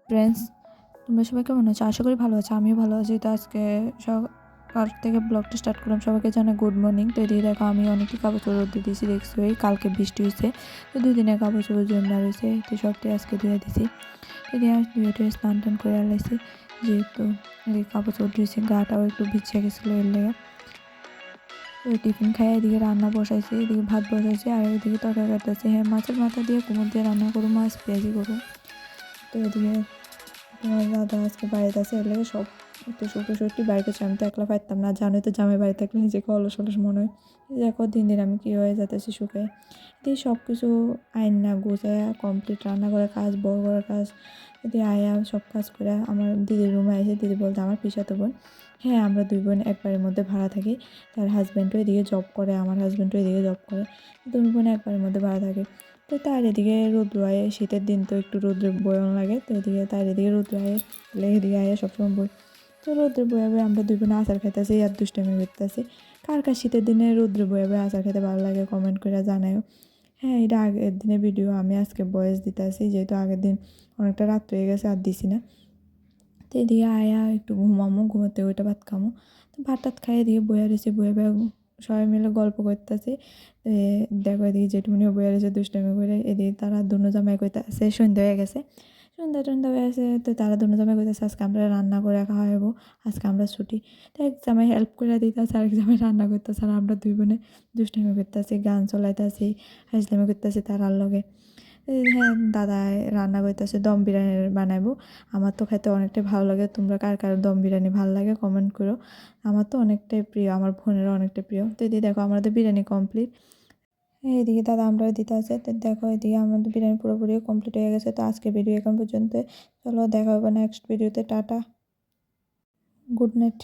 Friends, তোমরা সবাই কেমন আছো? আশা করি ভালো আছো। আমিও ভালো আছি। তো আজকে সকাল থেকে ব্লগটা স্টার্ট করলাম। সবাইকে জানাই গুড মর্নিং। তো এদিকে দেখো আমি অনেকই কাপড় চোপড় রোদে দিয়েছি, দেখছি কালকে বৃষ্টি হয়েছে। তো 2 দিনের কাপড় চোপড় জমা রয়েছে, তো সবটাই আজকে ধুয়ে দিছি। এদিকে ধুয়ে টুয়ে স্নান টান করে আলাইছি, যেহেতু এই কাপড় চোপড় ধুয়েছি, গাটাও একটু ভিজে গেছিলো এর লেগে। তো টিফিন খাই, এদিকে রান্না বসাইছি, এদিকে ভাত বসাইছি, আর এদিকে তরকারি কাটতেছি। হ্যাঁ, মাছের মাথা দিয়ে কুমড়ো দিয়ে রান্না করবো, মাছ পেঁয়াজি করবো। তো এদিকে তোমার দাদা আজকে বাড়িতে আছে, এর লেগে সব একটু শুকটি বাইরে করছে। আমি তো একলা পারতাম না, জানোই তো জামাই বাড়ি থাকলে নিজেকে অলস অলস মনে হয়। দেখো দিন দিন আমি কী হয়ে যাতেছি শুকায়। এদিকে সব কিছু আইন না গুছায় কমপ্লিট, রান্না করার কাজ, বড় করার কাজ, এদিকে আয়া সব কাজ করে আমার দিদির রুমে আসে। দিদি বলতে আমার পিসাতো বোন। হ্যাঁ, আমরা 2 বোন এক বাড়ির মধ্যে ভাড়া থাকি। তার হাজব্যান্ডও এদিকে জব করে, আমার হাজব্যান্ডও এদিকে জব করে। 2 বোন এক বাড়ির মধ্যে ভাড়া থাকে। তো তার এদিকে রৌদ্র আয়ে, শীতের দিন তো একটু রৌদ্রে বয়ন লাগে। তো এদিকে তার এদিকে রৌদ্র আয়ে, এদিকে আয়ে সবসময় বই। তো রৌদ্রে বয়াবে আমরা 2 বোনে আচার খাইতেছি আর দুষ্টামি করতেছি। কার কার শীতের দিনে রৌদ্রে বয়াবে আচার খেতে ভালো লাগে কমেন্ট করে জানাও। হ্যাঁ, এটা আগের দিনের ভিডিও, আমি আজকে ভয়েস দিতেছি, যেহেতু আগের দিন অনেকটা রাত হয়ে গেছে আর দিছি না। তো এদিকে আয়া একটু ঘুমামো, ঘুমাতে ওইটা ভাত খামো। তো ভাত টাত খাই এদিকে বয়া রয়েছে, বয়া সবাই মিলে গল্প করতেছি। দেখো এদিকে জেঠুমনিও বয়া রয়েছে দুষ্টামি করে। এদিকে তারা দুনো জামাই কইতাছে সন্ধ্যা হয়ে গেছে, সন্ধ্যা হয়ে গেছে। তো তারা দুনো জামাই কইতাছে আজকে আমরা রান্না করে খাওয়াবো, আজকে আমরা ছুটি। তো এক জামাই হেল্প করে দিতেছে, আরেক জামাই রান্না করতেছে, আর আমরা 2 বোনে দুষ্টামি করতেছি, গান চলাইতেছি, হাজলামি করতেছি তারার লগে। হ্যাঁ, দাদাই রান্না করতেছে, দম বিরিয়ানি বানাবো। আমার তো খেতে অনেকটাই ভালো লাগে। তোমরা কার কার দম বিরিয়ানি ভালো লাগে কমেন্ট করো। আমার তো অনেকটাই প্রিয়, আমার বোনেরও অনেকটাই প্রিয়। তো এদিকে দেখো আমাদের বিরিয়ানি কমপ্লিট। এদিকে দাদা আমরাও দিতে আছে। তো দেখো এদিকে আমাদের বিরিয়ানি পুরোপুরি কমপ্লিট হয়ে গেছে। তো আজকে ভিডিও এখন পর্যন্ত। চলো দেখা হবে নেক্সট ভিডিওতে। Tata, good night.